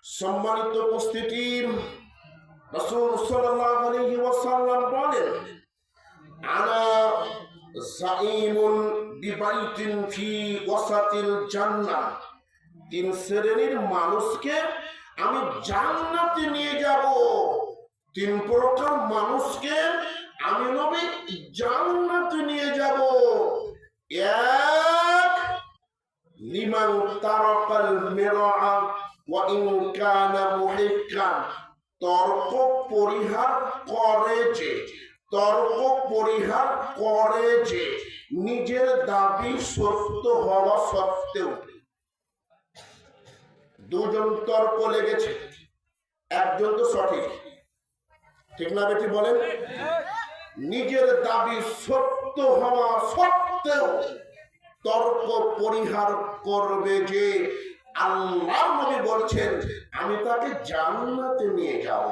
সম্মানিত উপস্থিতি, রাসূল সাল্লাল্লাহু আলাইহি ওয়াসাল্লাম বলেন, আনা যাঈমুন বিবাইতিন ফি ওয়াসাতিল জান্নাহ। তিন শ্রেণীর মানুষকে আমি জান্নাতে নিয়ে যাব। তিন প্রকার মানুষকে আমি নবী জান্নাতে নিয়ে যাব। এক, লিমান তারাকাল মিরআ ওয়া ইন কানা মুহিক্কান। তর্ক পরিহার করে যে, তর্ক পরিহার করে যে, নিজের দাবি সত্য হওয়া সত্ত্বেও। দুজন তর্ক লেগেছে, একজন তো সঠিক, ঠিক না বেটি বলেন? নিজের দাবি সত্য হওয়া সত্ত্বেও তর্ক পরিহার করবে যে, আল্লাহ নবী বলছেন আমি তাকে জান্নাতে নিয়ে যাব।